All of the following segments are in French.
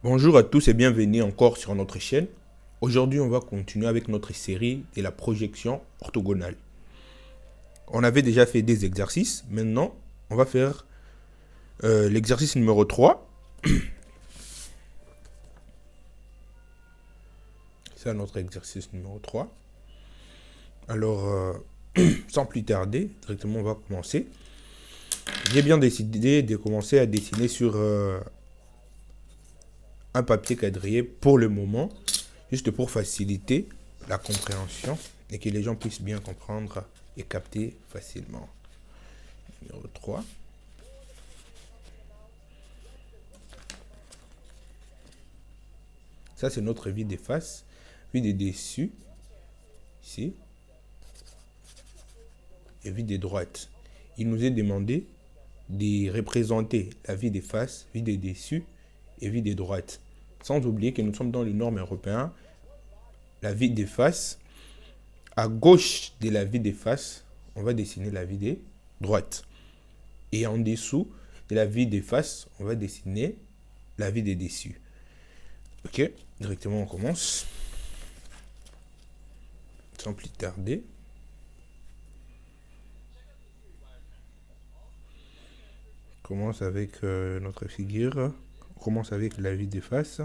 Bonjour à tous et bienvenue encore sur notre chaîne. Aujourd'hui, on va continuer avec notre série de la projection orthogonale. On avait déjà fait des exercices. Maintenant, on va faire l'exercice numéro 3. C'est notre exercice numéro 3. Alors, sans plus tarder, directement, on va commencer. J'ai bien décidé de commencer à dessiner sur un papier quadrillé pour le moment, juste pour faciliter la compréhension et que les gens puissent bien comprendre et capter facilement. Numéro 3. Ça, c'est notre vide des faces, vide des dessus, ici, et vide des droites. Il nous est demandé de représenter la vide des faces, vide des dessus et vide des droites. Sans oublier que nous sommes dans les normes européennes. La vide des faces, à gauche de la vide des faces, on va dessiner la vide des droites. Et en dessous de la vide des faces, on va dessiner la vide des dessus. Ok, directement on commence. Sans plus tarder. On commence avec notre figure. On commence avec la vide des faces.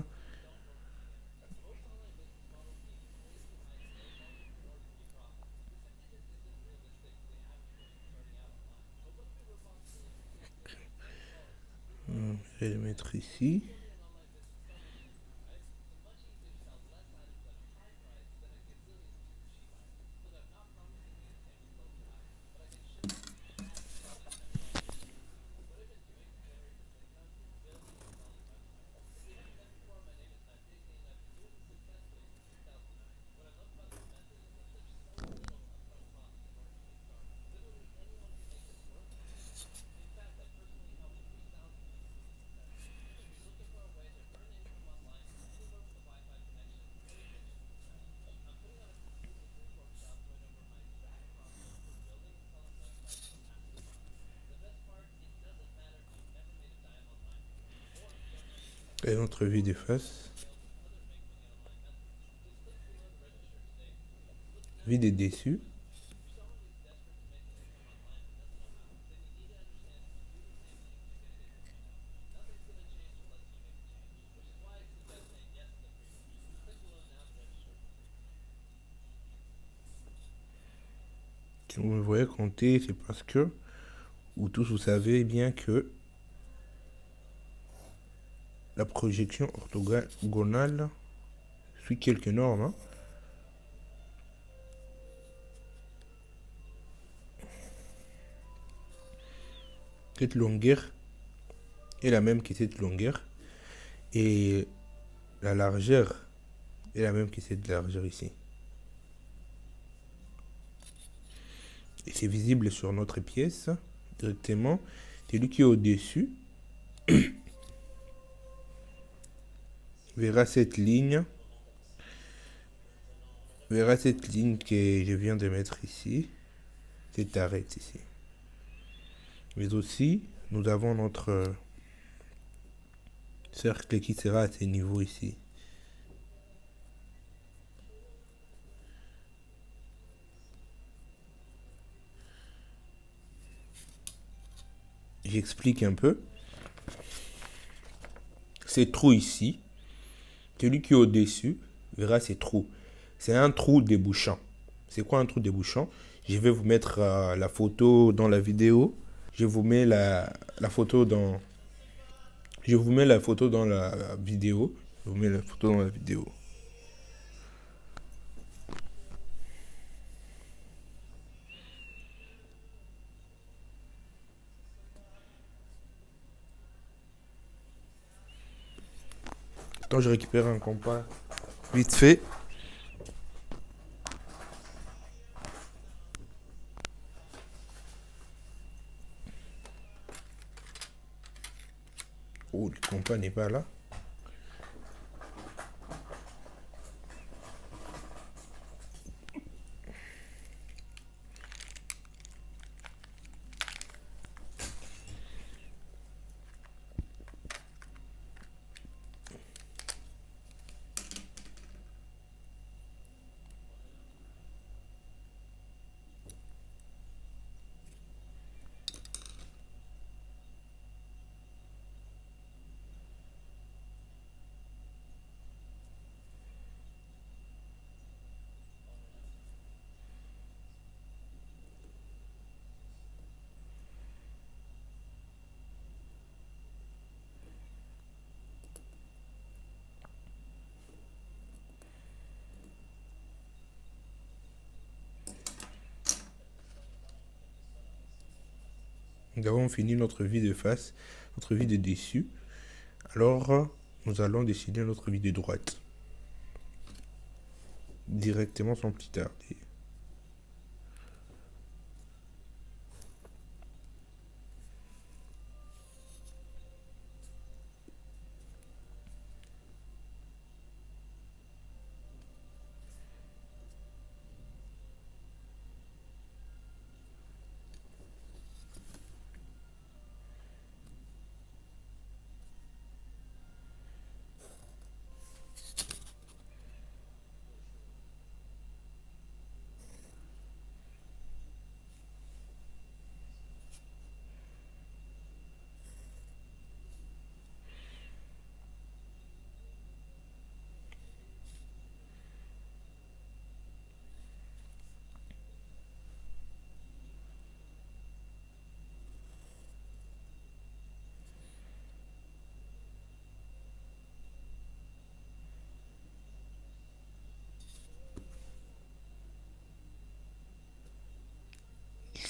Je vais le mettre ici. Et notre vide des faces. Vide des dessus. Si vous me voyez compter, c'est parce que vous tous vous savez bien que la projection orthogonale suit quelques normes. Hein. Cette longueur est la même que cette longueur. Et la largeur est la même que cette largeur ici. Et c'est visible sur notre pièce directement. Celui qui est au-dessus verra cette ligne. Verra cette ligne que je viens de mettre ici. Cette arête ici. Mais aussi, nous avons notre cercle qui sera à ce niveau ici. J'explique un peu. Ces trous ici, celui qui est au-dessus verra ces trous. C'est un trou débouchant. C'est quoi un trou débouchant? Je vais vous mettre la photo dans la vidéo. Je vous mets la photo dans... Je vous mets la photo dans la vidéo. Je vous mets la photo dans la vidéo. Attends, je récupère un compas vite fait. Oh, le compas n'est pas là. Nous avons fini notre vue de face, notre vue de dessus. Alors, nous allons dessiner notre vue de droite. Directement sans plus tarder.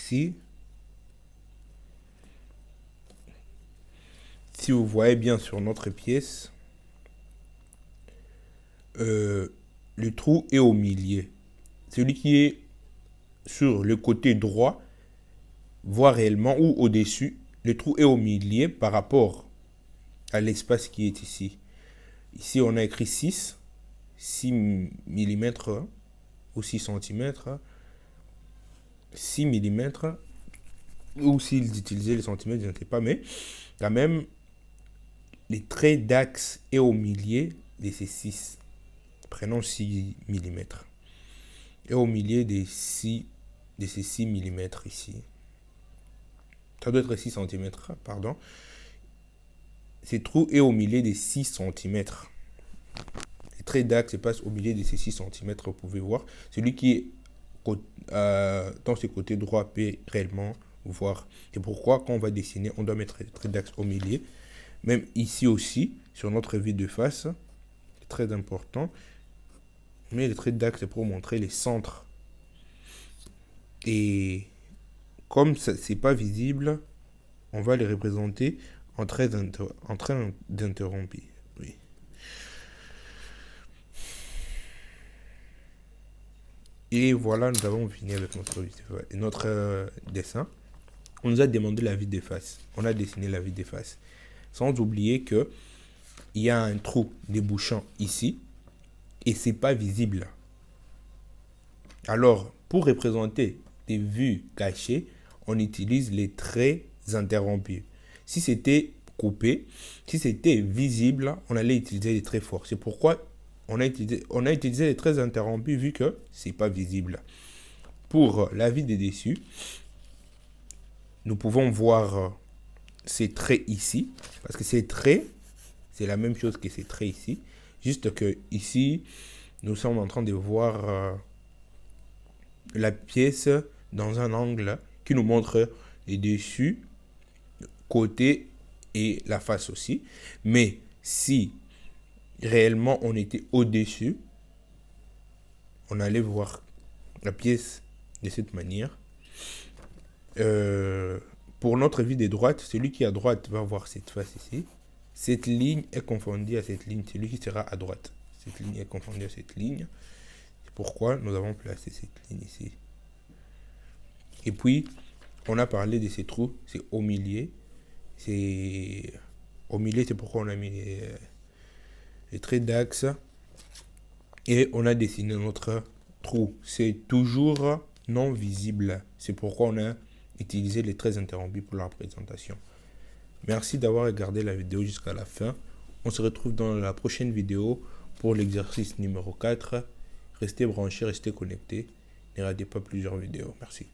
Ici, si vous voyez bien sur notre pièce, le trou est au milieu. Celui qui est sur le côté droit voit réellement ou au-dessus, le trou est au milieu par rapport à l'espace qui est ici. Ici, on a écrit 6 mm ou 6 cm, 6 mm, ou s'ils utilisaient les centimètres, je ne sais pas, mais quand même, les traits d'axe est au milieu de ces 6. Prenons 6 mm. Et au milieu de ces 6 mm ici. Ça doit être 6 cm, pardon. Ce trou est au milieu des 6 cm. Les traits d'axe passent au milieu de ces 6 cm, vous pouvez voir. Celui qui est dans ce côté droit peut réellement voir. C'est pourquoi quand on va dessiner, on doit mettre les traits d'axe au milieu. Même ici aussi, sur notre vue de face, c'est très important. Mais les traits d'axe, c'est pour montrer les centres. Et comme ça, c'est pas visible, on va les représenter en traits d'interrompus. Oui. Et voilà, nous avons fini avec notre dessin. On nous a demandé la vue des faces. On a dessiné la vue des faces. Sans oublier que il y a un trou débouchant ici et c'est pas visible. Alors, pour représenter des vues cachées, on utilise les traits interrompus. Si c'était coupé, si c'était visible, on allait utiliser les traits forts. C'est pourquoi on a utilisé les traits interrompus vu que c'est pas visible. Pour la vue des dessus, nous pouvons voir ces traits ici, parce que ces traits, c'est la même chose que ces traits ici, juste que ici, nous sommes en train de voir la pièce dans un angle qui nous montre les dessus, côté et la face aussi. Mais si réellement on était au-dessus, on allait voir la pièce de cette manière. Pour notre vue de droite, celui qui est à droite va voir cette face ici. Cette ligne est confondue à cette ligne. Celui qui sera à droite, cette ligne est confondue à cette ligne. C'est pourquoi nous avons placé cette ligne ici. Et puis, on a parlé de ces trous, c'est au milieu. C'est au milieu, c'est pourquoi on a mis les traits d'axe. Et on a dessiné notre trou. C'est toujours non visible. C'est pourquoi on a utilisé les traits interrompus pour la représentation. Merci d'avoir regardé la vidéo jusqu'à la fin. On se retrouve dans la prochaine vidéo pour l'exercice numéro 4. Restez branchés, restez connectés. Ne ratez pas plusieurs vidéos. Merci.